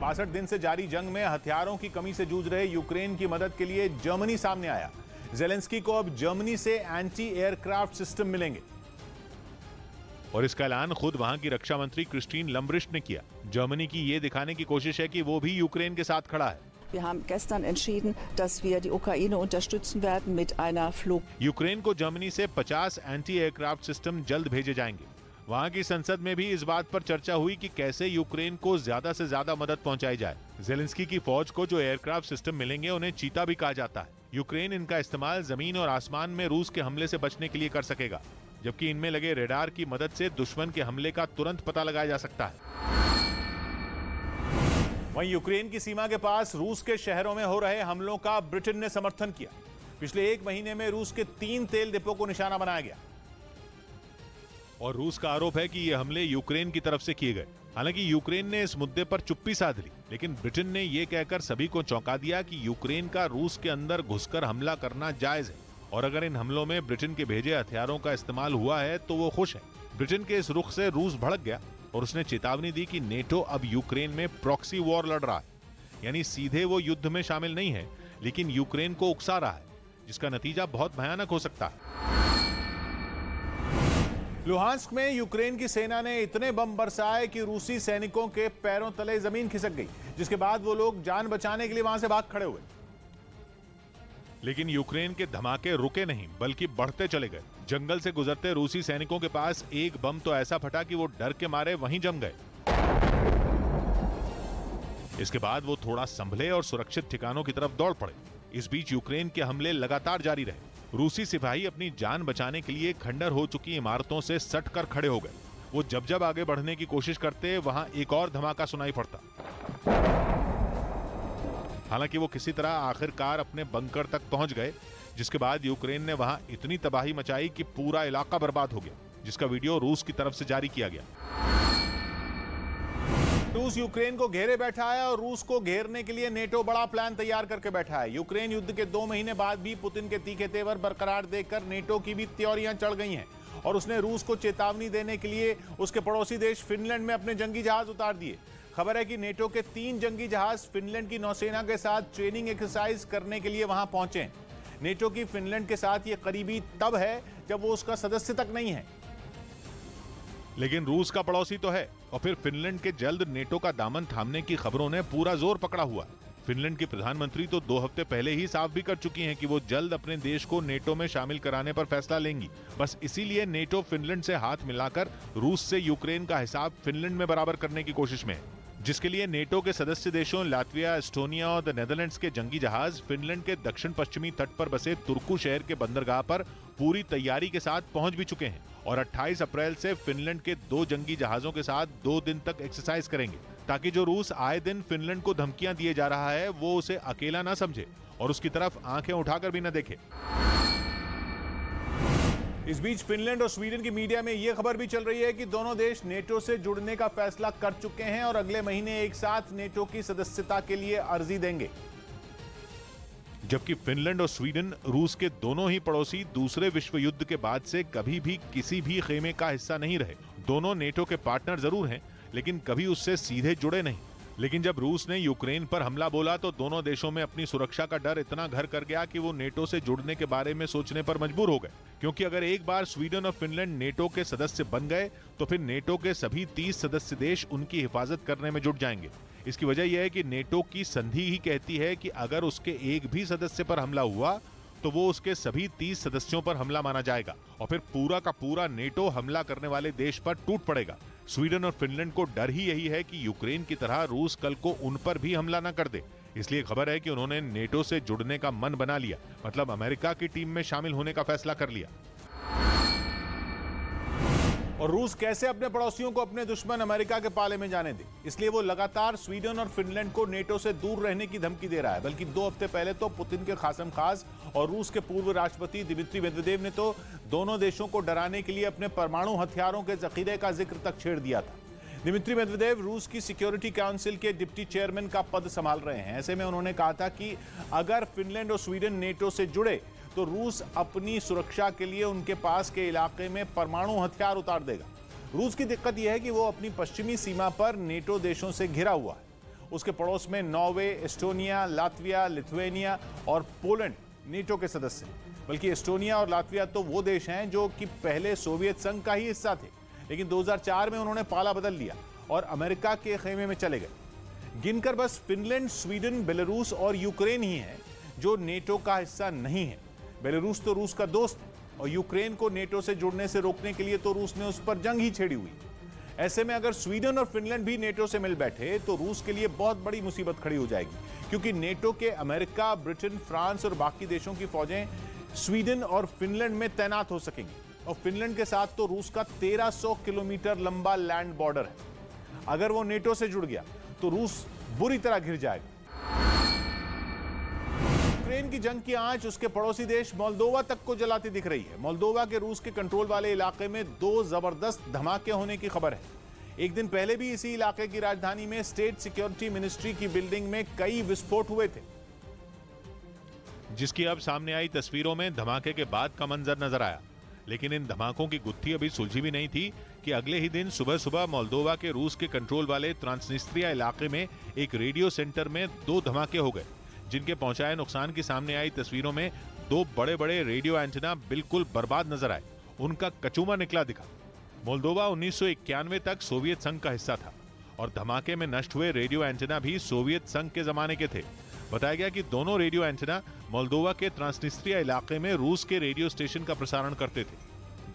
62 दिन से जारी जंग में हथियारों की कमी से जूझ रहे यूक्रेन की मदद के लिए जर्मनी सामने आया। जेलेंस्की को अब जर्मनी से एंटी एयरक्राफ्ट सिस्टम मिलेंगे और इसका ऐलान खुद वहां की रक्षा मंत्री क्रिस्टीन लम्ब्रिcht ने किया। जर्मनी की ये दिखाने की कोशिश है कि वो भी यूक्रेन के साथ खड़ा है। Wir haben gestern entschieden, dass wir die Ukraine unterstützen werden mit einer Flug. Ukraine को जर्मनी से 50 एंटी एयरक्राफ्ट सिस्टम जल्द भेजे जाएंगे। वहां की संसद में भी इस बात पर चर्चा हुई कि कैसे यूक्रेन को ज्यादा से ज्यादा मदद पहुंचाई जाए। जेलेंस्की की फौज को जो एयरक्राफ्ट सिस्टम मिलेंगे उन्हें चीता भी कहा जाता है। यूक्रेन इनका इस्तेमाल जमीन और आसमान में रूस के हमले से बचने के लिए कर सकेगा, जबकि इनमें लगे रेडार की मदद से दुश्मन के हमले का तुरंत पता लगाया जा सकता है। वहीं यूक्रेन की सीमा के पास रूस के शहरों में हो रहे हमलों का ब्रिटेन ने समर्थन किया। पिछले 1 महीने में रूस के 3 तेल डिपो को निशाना बनाया गया और रूस का आरोप है कि ये हमले यूक्रेन की तरफ से किए गए। हालांकि यूक्रेन ने इस मुद्दे पर चुप्पी साध ली, लेकिन ब्रिटेन ने यह कहकर सभी को चौंका दिया कि यूक्रेन का रूस के अंदर घुसकर हमला करना जायज है और अगर इन हमलों में ब्रिटेन के भेजे हथियारों का इस्तेमाल हुआ है तो वो खुश है। ब्रिटेन के इस रुख से रूस भड़क गया और उसने चेतावनी दी कि नेटो अब यूक्रेन में प्रॉक्सी वॉर लड़ रहा है, यानी सीधे वो युद्ध में शामिल नहीं है लेकिन यूक्रेन को उकसा रहा है, जिसका नतीजा बहुत भयानक हो सकता है। लुहांस्क में यूक्रेन की सेना ने इतने बम बरसाए कि रूसी सैनिकों के पैरों तले जमीन खिसक गई, जिसके बाद वो लोग जान बचाने के लिए वहां से भाग खड़े हुए। लेकिन यूक्रेन के धमाके रुके नहीं बल्कि बढ़ते चले गए। जंगल से गुजरते रूसी सैनिकों के पास एक बम तो ऐसा फटा कि वो डर के मारे वहीं जम गए। इसके बाद वो थोड़ा संभले और सुरक्षित ठिकानों की तरफ दौड़ पड़े। इस बीच यूक्रेन के हमले लगातार जारी रहे। रूसी सिपाही अपनी जान बचाने के लिए खंडर हो चुकी इमारतों से सट कर खड़े हो गए। वो जब आगे बढ़ने की कोशिश करते वहां एक और धमाका सुनाई पड़ता। हालांकि वो किसी तरह आखिरकार अपने बंकर तक पहुंच गए, जिसके बाद यूक्रेन ने वहां इतनी तबाही मचाई कि पूरा इलाका बर्बाद हो गया, जिसका वीडियो रूस की तरफ से जारी किया गया। रूस यूक्रेन को घेरे बैठा है और रूस को घेरने के लिए नेटो बड़ा प्लान तैयार करके बैठा है। यूक्रेन युद्ध के 2 महीने बाद भी पुतिन के तीखे तेवर बरकरार देखकर नेटो की भी त्योरियां चढ़ गई हैं और उसने रूस को चेतावनी देने के लिए उसके पड़ोसी देश फिनलैंड में अपने जंगी जहाज उतार दिए। खबर है कि नेटो के 3 जंगी जहाज फिनलैंड की नौसेना के साथ ट्रेनिंग एक्सरसाइज करने के लिए वहां पहुंचे। नेटो की फिनलैंड के साथ ये करीबी तब है जब वो उसका सदस्य तक नहीं है, लेकिन रूस का पड़ोसी तो है। और फिर फिनलैंड के जल्द नेटो का दामन थामने की खबरों ने पूरा जोर पकड़ा हुआ। फिनलैंड की प्रधानमंत्री तो 2 हफ्ते पहले ही साफ भी कर चुकी हैं कि वो जल्द अपने देश को नेटो में शामिल कराने पर फैसला लेंगी। बस इसीलिए नेटो फिनलैंड से हाथ मिलाकर रूस से यूक्रेन का हिसाब फिनलैंड में बराबर करने की कोशिश में है, जिसके लिए नेटो के सदस्य देशों लातविया, एस्टोनिया और द नेदरलैंड्स के जंगी जहाज फिनलैंड के दक्षिण पश्चिमी तट पर बसे तुर्कू शहर के बंदरगाह पर पूरी तैयारी के साथ पहुंच भी चुके हैं और 28 अप्रैल से फिनलैंड के 2 जंगी जहाजों के साथ 2 दिन तक एक्सरसाइज करेंगे, ताकि जो रूस आए दिन फिनलैंड को धमकियां दिए जा रहा है वो उसे अकेला ना समझे और उसकी तरफ आंखें उठाकर भी न देखे। इस बीच फिनलैंड और स्वीडन की मीडिया में यह खबर भी चल रही है कि दोनों देश नेटो से जुड़ने का फैसला कर चुके हैं और अगले महीने एक साथ नेटो की सदस्यता के लिए अर्जी देंगे। जबकि फिनलैंड और स्वीडन रूस के दोनों ही पड़ोसी दूसरे विश्व युद्ध के बाद से कभी भी किसी भी खेमे का हिस्सा नहीं रहे। दोनों नेटो के पार्टनर जरूर हैं, लेकिन कभी उससे सीधे जुड़े नहीं। लेकिन जब रूस ने यूक्रेन पर हमला बोला तो दोनों देशों में अपनी सुरक्षा का डर इतना घर कर गया कि वो नेटो से जुड़ने के बारे में सोचने पर मजबूर हो गए, क्योंकि अगर एक बार स्वीडन और फिनलैंड नेटो के सदस्य बन गए तो फिर नेटो के सभी 30 सदस्य देश उनकी हिफाजत करने में जुट जाएंगे। इसकी वजह यह है कि नेटो की संधि ही कहती है कि अगर उसके एक भी सदस्य पर हमला हुआ तो वो उसके सभी 30 सदस्यों पर हमला माना जाएगा और फिर पूरा का पूरा नेटो हमला करने वाले देश पर टूट पड़ेगा। स्वीडन और फिनलैंड को डर ही यही है कि यूक्रेन की तरह रूस कल को उन पर भी हमला न कर दे। इसलिए खबर है कि उन्होंने नेटो से जुड़ने का मन बना लिया, मतलब अमेरिका की टीम में शामिल होने का फैसला कर लिया। और रूस कैसे अपने पड़ोसियों को अपने दुश्मन अमेरिका के पाले में जाने दे, इसलिए वो लगातार स्वीडन और फिनलैंड को नेटो से दूर रहने की धमकी दे रहा है। बल्कि 2 हफ्ते पहले तो पुतिन के खासम खास और रूस के पूर्व राष्ट्रपति दिमित्री मेदवेदेव ने तो दोनों देशों को डराने के लिए अपने परमाणु हथियारों के जखीरे का जिक्र तक छेड़ दिया था। दिमित्री मेदवेदेव रूस की सिक्योरिटी काउंसिल के डिप्टी चेयरमैन का पद संभाल रहे हैं। ऐसे में उन्होंने कहा था कि अगर फिनलैंड और स्वीडन नेटो से जुड़े तो रूस अपनी सुरक्षा के लिए उनके पास के इलाके में परमाणु हथियार उतार देगा। रूस की दिक्कत यह है कि वो अपनी पश्चिमी सीमा पर नेटो देशों से घिरा हुआ है। उसके पड़ोस में नॉर्वे, एस्टोनिया, लातविया, लिथुआनिया और पोलैंड नेटो के सदस्य हैं। बल्कि एस्टोनिया और लातविया तो वो देश हैं जो कि पहले सोवियत संघ का ही हिस्सा थे, लेकिन 2004 में उन्होंने पाला बदल लिया और अमेरिका के खेमे में चले गए। गिनकर बस फिनलैंड, स्वीडन, बेलारूस और यूक्रेन ही हैं जो नेटो का हिस्सा नहीं है। बेलारूस तो रूस का दोस्त है और यूक्रेन को नेटो से जुड़ने से रोकने के लिए तो रूस ने उस पर जंग ही छेड़ी हुई। ऐसे में अगर स्वीडन और फिनलैंड भी नेटो से मिल बैठे तो रूस के लिए बहुत बड़ी मुसीबत खड़ी हो जाएगी, क्योंकि नेटो के अमेरिका, ब्रिटेन, फ्रांस और बाकी देशों की फौजें स्वीडन और फिनलैंड में तैनात हो सकेंगी। और फिनलैंड के साथ तो रूस का 1300 किलोमीटर लंबा लैंड बॉर्डर है। अगर वो नेटो से जुड़ गया तो रूस बुरी तरह घिर जाएगा। यूक्रेन की जंग की आंच उसके पड़ोसी देश मोल्दोवा तक को जलाती दिख रही है। मोल्दोवा के रूस के कंट्रोल वाले इलाके में 2 जबरदस्त धमाके होने की खबर है। एक दिन पहले भी इसी इलाके की राजधानी में स्टेट सिक्योरिटी मिनिस्ट्री की बिल्डिंग में कई विस्फोट हुए थे, जिसकी अब सामने आई तस्वीरों में धमाके के बाद का मंजर नजर आया। लेकिन इन धमाकों की गुत्थी अभी सुलझी भी नहीं थी कि अगले ही दिन सुबह सुबह मोल्दोवा के रूस के कंट्रोल वाले ट्रांसनिस्ट्रिया इलाके में एक रेडियो सेंटर में 2 धमाके हो गए, जिनके पहुंचाए नुकसान की सामने आई तस्वीरों में 2 बड़े बड़े रेडियो एंटेना बिल्कुल बर्बाद नजर आए। उनका कचूमा निकला दिखा। मोल्दोवा 1991 तक सोवियत संघ का हिस्सा था और धमाके में नष्ट हुए रेडियो एंटेना भी सोवियत संघ के जमाने के थे। बताया गया कि दोनों रेडियो एंटेना मोल्दोवा के ट्रांसनिस्ट्रिया इलाके में रूस के रेडियो स्टेशन का प्रसारण करते थे।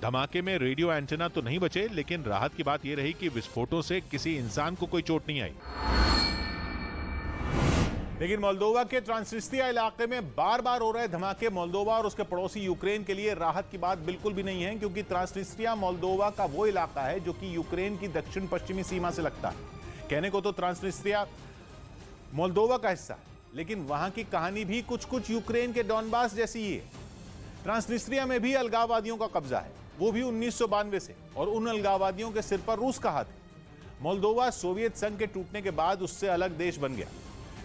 धमाके में रेडियो एंटेना तो नहीं बचे, लेकिन राहत की बात यह रही कि विस्फोटों से किसी इंसान को कोई चोट नहीं आई। लेकिन मोल्दोवा के ट्रांसनिस्ट्रिया इलाके में बार बार हो रहे धमाके मोल्दोवा और उसके पड़ोसी यूक्रेन के लिए राहत की बात बिल्कुल भी नहीं है, क्योंकि ट्रांसनिस्ट्रिया मोल्दोवा का वो इलाका है जो कि यूक्रेन की दक्षिण पश्चिमी सीमा से लगता है। कहने को तो ट्रांसनिस्ट्रिया मोल्दोवा का हिस्सा है, लेकिन वहां की कहानी भी कुछ कुछ यूक्रेन के डॉनबास जैसी ही है। ट्रांसनिस्ट्रिया में भी अलगाववादियों का कब्जा है, वो भी 1992 से, और उन अलगाववादियों के सिर पर रूस का हाथ है। मोल्दोवा सोवियत संघ के टूटने के बाद उससे अलग देश बन गया,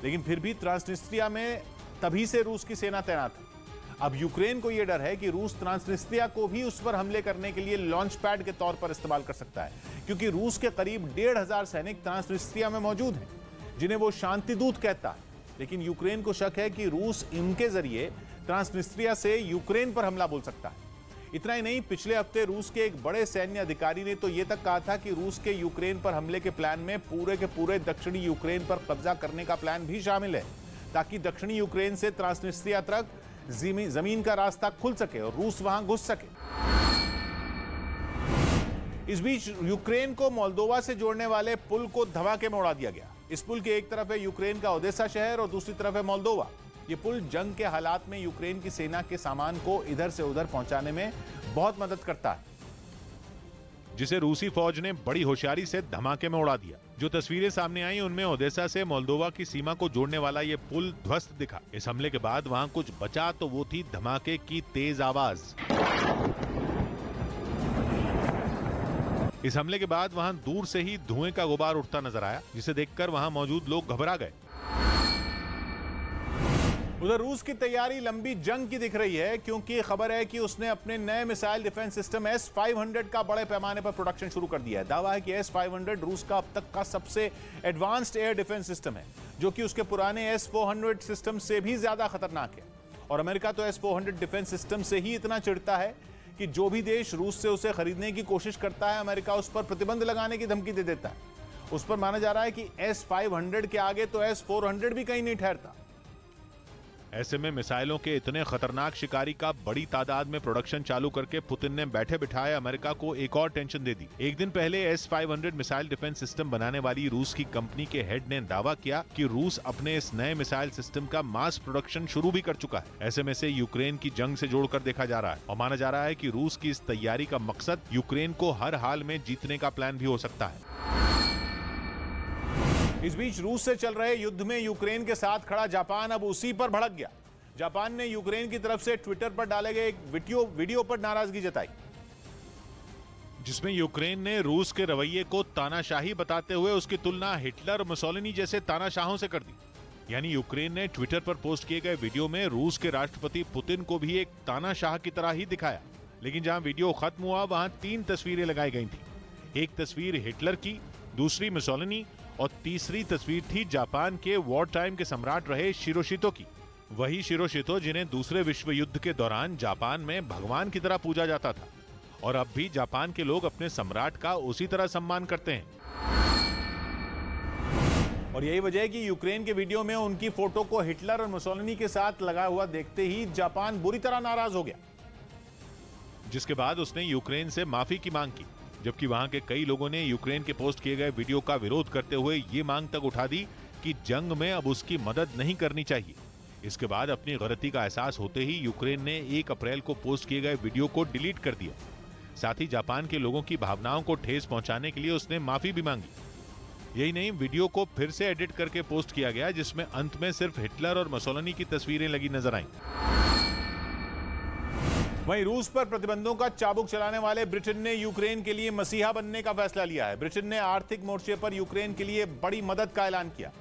लेकिन फिर भी ट्रांसनिस्ट्रिया में तभी से रूस की सेना तैनात है। अब यूक्रेन को यह डर है कि रूस ट्रांसनिस्ट्रिया को भी उस पर हमले करने के लिए लॉन्च पैड के तौर पर इस्तेमाल कर सकता है, क्योंकि रूस के करीब 1500 सैनिक ट्रांसनिस्ट्रिया में मौजूद हैं, जिन्हें वो शांति दूत कहता है। लेकिन यूक्रेन को शक है कि रूस इनके जरिए ट्रांसनिस्ट्रिया से यूक्रेन पर हमला बोल सकता है। इतना ही नहीं, पिछले हफ्ते रूस के एक बड़े सैन्य अधिकारी ने तो यह तक कहा था कि रूस के यूक्रेन पर हमले के प्लान में पूरे के पूरे दक्षिणी यूक्रेन पर कब्जा करने का प्लान भी शामिल है, ताकि दक्षिणी यूक्रेन से ट्रांसनिस्ट्रिया तक जमीन का रास्ता खुल सके और रूस वहां घुस सके। इस बीच यूक्रेन को मोल्दोवा से जोड़ने वाले पुल को धमाके में उड़ा दिया गया। इस पुल की एक तरफ है यूक्रेन का ओडेसा शहर और दूसरी तरफ है मोल्दोवा। ये पुल जंग के हालात में यूक्रेन की सेना के सामान को इधर से उधर पहुंचाने में बहुत मदद करता है, जिसे रूसी फौज ने बड़ी होशियारी से धमाके में उड़ा दिया। जो तस्वीरें सामने आई उनमें ओडेसा से मोल्दोवा की सीमा को जोड़ने वाला ये पुल ध्वस्त दिखा। इस हमले के बाद वहां कुछ बचा तो वो थी धमाके की तेज आवाज। इस हमले के बाद वहां दूर से ही धुएं का गुबार उठता नजर आया, जिसे देखकर वहां मौजूद लोग घबरा गए। उधर रूस की तैयारी लंबी जंग की दिख रही है, क्योंकि खबर है कि उसने अपने नए मिसाइल डिफेंस सिस्टम S-500 का बड़े पैमाने पर प्रोडक्शन शुरू कर दिया है। दावा है कि S-500 रूस का अब तक का सबसे एडवांस्ड एयर डिफेंस सिस्टम है, जो कि उसके पुराने S-400 सिस्टम से भी ज्यादा खतरनाक है। और अमेरिका तो S-400 डिफेंस सिस्टम से ही इतना चिढ़ता है कि जो भी देश रूस से उसे खरीदने की कोशिश करता है, अमेरिका उस पर प्रतिबंध लगाने की धमकी दे देता है। उस पर माना जा रहा है कि S-500 के आगे तो S-400 भी कहीं नहीं ठहरता। ऐसे में मिसाइलों के इतने खतरनाक शिकारी का बड़ी तादाद में प्रोडक्शन चालू करके पुतिन ने बैठे बिठाए अमेरिका को एक और टेंशन दे दी। एक दिन पहले S-500 मिसाइल डिफेंस सिस्टम बनाने वाली रूस की कंपनी के हेड ने दावा किया कि रूस अपने इस नए मिसाइल सिस्टम का मास प्रोडक्शन शुरू भी कर चुका है। ऐसे में से यूक्रेन की जंग से जोड़कर देखा जा रहा है और माना जा रहा है कि रूस की इस तैयारी का मकसद यूक्रेन को हर हाल में जीतने का प्लान भी हो सकता है। इस बीच रूस से चल रहे युद्ध में यूक्रेन के साथ खड़ा जापान अब उसी पर भड़क गया। जापान ने यूक्रेन की तरफ से ट्विटर पर डाले गए एक वीडियो पर नाराजगी जताई, जिसमें यूक्रेन ने रूस के रवैये को तानाशाही बताते हुए उसकी तुलना हिटलर और मुसोलिनी जैसे तानाशाहों से कर दी। यानी यूक्रेन ने ट्विटर पर पोस्ट किए गए वीडियो में रूस के राष्ट्रपति पुतिन को भी एक तानाशाह की तरह ही दिखाया। लेकिन जहां वीडियो खत्म हुआ वहां 3 तस्वीरें लगाई गई थी। एक तस्वीर हिटलर की, दूसरी मुसोलिनी और तीसरी तस्वीर थी जापान के वॉर टाइम के सम्राट रहे शिरोशितो की। वही शिरोशितो जिन्हें दूसरे विश्व युद्ध के दौरान जापान में भगवान की तरह पूजा जाता था और अब भी जापान के लोग अपने सम्राट का उसी तरह सम्मान करते हैं। और यही वजह है कि यूक्रेन के वीडियो में उनकी फोटो को हिटलर और मुसोलिनी के साथ लगा हुआ देखते ही जापान बुरी तरह नाराज हो गया, जिसके बाद उसने यूक्रेन से माफी की मांग की, जबकि वहां के कई लोगों ने यूक्रेन के पोस्ट किए गए वीडियो का विरोध करते हुए ये मांग तक उठा दी कि जंग में अब उसकी मदद नहीं करनी चाहिए। इसके बाद अपनी गलती का एहसास होते ही यूक्रेन ने 1 अप्रैल को पोस्ट किए गए वीडियो को डिलीट कर दिया। साथ ही जापान के लोगों की भावनाओं को ठेस पहुंचाने के लिए उसने माफी भी मांगी। यही नहीं, वीडियो को फिर से एडिट करके पोस्ट किया गया, जिसमें अंत में सिर्फ हिटलर और मुसोलिनी की तस्वीरें लगी नजर आईं। वहीं रूस पर प्रतिबंधों का चाबुक चलाने वाले ब्रिटेन ने यूक्रेन के लिए मसीहा बनने का फैसला लिया है। ब्रिटेन ने आर्थिक मोर्चे पर यूक्रेन के लिए बड़ी मदद का ऐलान किया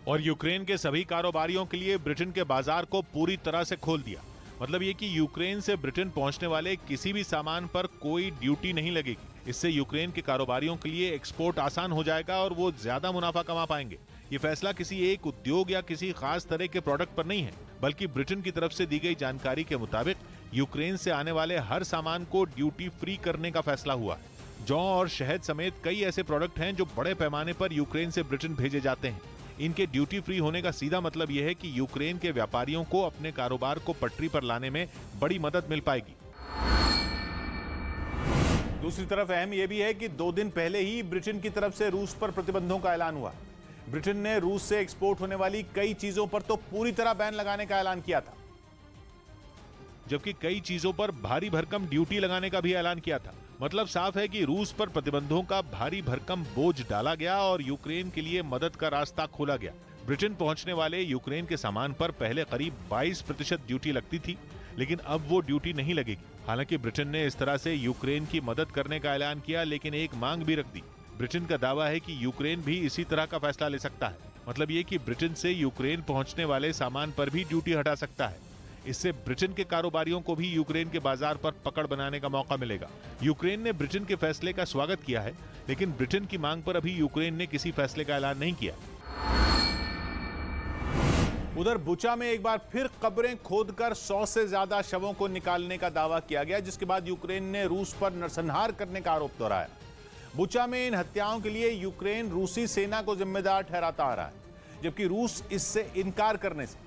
और यूक्रेन के सभी कारोबारियों के लिए ब्रिटेन के बाजार को पूरी तरह से खोल दिया। मतलब ये कि यूक्रेन से ब्रिटेन पहुंचने वाले किसी भी सामान पर कोई ड्यूटी नहीं लगेगी। इससे यूक्रेन के कारोबारियों के लिए एक्सपोर्ट आसान हो जाएगा और वो ज्यादा मुनाफा कमा पाएंगे। ये फैसला किसी एक उद्योग या किसी खास तरह के प्रोडक्ट पर नहीं है, बल्कि ब्रिटेन की तरफ से दी गई जानकारी के मुताबिक यूक्रेन से आने वाले हर सामान को ड्यूटी फ्री करने का फैसला हुआ है। जौ और शहद समेत कई ऐसे प्रोडक्ट हैं जो बड़े पैमाने पर यूक्रेन से ब्रिटेन भेजे जाते हैं। इनके ड्यूटी फ्री होने का सीधा मतलब यह है कि यूक्रेन के व्यापारियों को अपने कारोबार को पटरी पर लाने में बड़ी मदद मिल पाएगी। दूसरी तरफ अहम यह भी है कि 2 दिन पहले ही ब्रिटेन की तरफ से रूस पर प्रतिबंधों का ऐलान हुआ। ब्रिटेन ने रूस से एक्सपोर्ट होने वाली कई चीजों पर तो पूरी तरह बैन लगाने का ऐलान किया था, जबकि कई चीजों पर भारी भरकम ड्यूटी लगाने का भी ऐलान किया था। मतलब साफ है कि रूस पर प्रतिबंधों का भारी भरकम बोझ डाला गया और यूक्रेन के लिए मदद का रास्ता खोला गया। ब्रिटेन पहुंचने वाले यूक्रेन के सामान पर पहले करीब 22% ड्यूटी लगती थी, लेकिन अब वो ड्यूटी नहीं लगेगी। हालांकि ब्रिटेन ने इस तरह से यूक्रेन की मदद करने का ऐलान किया, लेकिन एक मांग भी रख दी। ब्रिटेन का दावा है कि यूक्रेन भी इसी तरह का फैसला ले सकता है। मतलब ये कि ब्रिटेन से यूक्रेन पहुंचने वाले सामान पर भी ड्यूटी हटा सकता है। इससे ब्रिटेन के कारोबारियों को भी यूक्रेन के बाजार पर पकड़ बनाने का मौका मिलेगा। यूक्रेन ने ब्रिटेन के फैसले का स्वागत किया है, लेकिन ब्रिटेन की मांग पर अभी यूक्रेन ने किसी फैसले का ऐलान नहीं किया। उधर बुचा में एक बार फिर कब्रें खोदकर 100 से ज्यादा शवों को निकालने का दावा किया गया, जिसके बाद यूक्रेन ने रूस पर नरसंहार करने का आरोप दोहराया। बुचा में इन हत्याओं के लिए यूक्रेन रूसी सेना को जिम्मेदार ठहराता आ रहा है, जबकि रूस इससे इनकार करने से।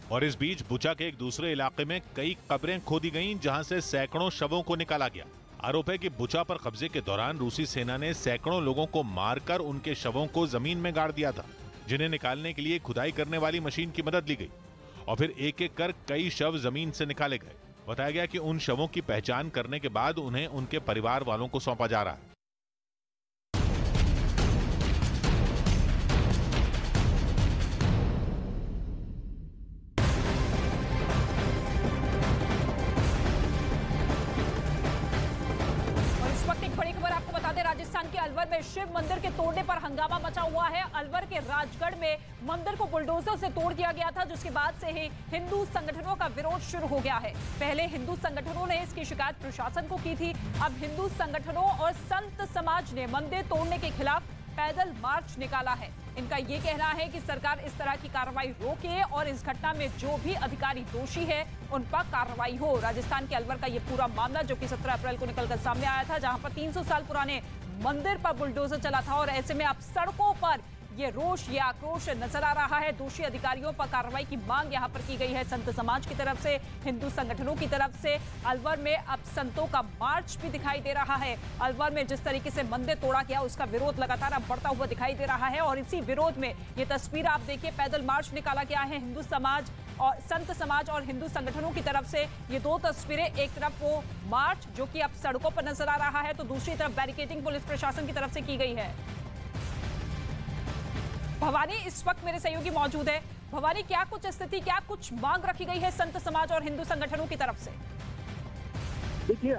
और इस बीच बुचा के एक दूसरे इलाके में कई कब्रें खोदी गईं, जहां से सैकड़ों शवों को निकाला गया। आरोप है कि बुचा पर कब्जे के दौरान रूसी सेना ने सैकड़ों लोगों को मारकर उनके शवों को जमीन में गाड़ दिया था, जिन्हें निकालने के लिए खुदाई करने वाली मशीन की मदद ली गई और फिर एक एक कर कई शव जमीन से निकाले गए। बताया गया कि उन शवों की पहचान करने के बाद उन्हें उनके परिवार वालों को सौंपा जा रहा है। राजस्थान के अलवर में शिव मंदिर के तोड़ने पर हंगामा मचा हुआ है। अलवर के राजगढ़ में मंदिर को बुलडोजर से तोड़ दिया गया था, जिसके बाद से ही हिंदू संगठनों का विरोध शुरू हो गया है। पहले हिंदू संगठनों ने इसकी शिकायत प्रशासन को की थी। अब हिंदू संगठनों और संत समाज ने मंदिर तोड़ने के खिलाफ पैदल मार्च निकाला है। इनका ये कहना है कि सरकार इस तरह की कार्रवाई रोके और इस घटना में जो भी अधिकारी दोषी है उन पर कार्रवाई हो। राजस्थान के अलवर का ये पूरा मामला जो कि 17 अप्रैल को निकलकर सामने आया था, जहां पर 300 साल पुराने मंदिर पर बुलडोजर चला था और ऐसे में अब सड़कों पर ये रोष, ये आक्रोश नजर आ रहा है। दोषी अधिकारियों पर कार्रवाई की मांग यहां पर की गई है संत समाज की तरफ से, हिंदू संगठनों की तरफ से। अलवर में अब संतों का मार्च भी दिखाई दे रहा है। अलवर में जिस तरीके से मंदिर तोड़ा गया उसका विरोध लगातार अब बढ़ता हुआ दिखाई दे रहा है और इसी विरोध में ये तस्वीर आप देखिए, पैदल मार्च निकाला गया है हिंदू समाज और संत समाज और हिंदू संगठनों की तरफ से। ये दो तस्वीरें, एक तरफ वो मार्च जो कि अब सड़कों पर नजर आ रहा है, तो दूसरी तरफ बैरिकेडिंग पुलिस प्रशासन की तरफ से की गई है। भवानी, इस वक्त मेरे सहयोगी मौजूद है। भवानी, क्या कुछ स्थिति, क्या कुछ मांग रखी गई है संत समाज और हिंदू संगठनों की तरफ से? देखिए,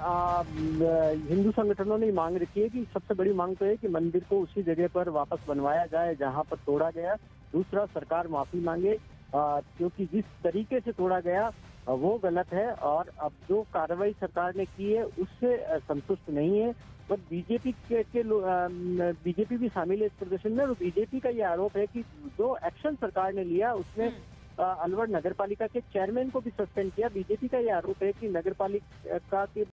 हिंदू संगठनों ने मांग रखी है कि सबसे बड़ी मांग तो है कि मंदिर को उसी जगह पर वापस बनवाया जाए जहां पर तोड़ा गया। दूसरा, सरकार माफी मांगे क्योंकि जिस तरीके से तोड़ा गया वो गलत है और अब जो कार्रवाई सरकार ने की है उससे संतुष्ट नहीं है। और बीजेपी बीजेपी भी शामिल है इस प्रदर्शन में। और बीजेपी का ये आरोप है कि जो एक्शन सरकार ने लिया उसमें अलवर नगर पालिका के चेयरमैन को भी सस्पेंड किया। बीजेपी का ये आरोप है कि नगर पालिका के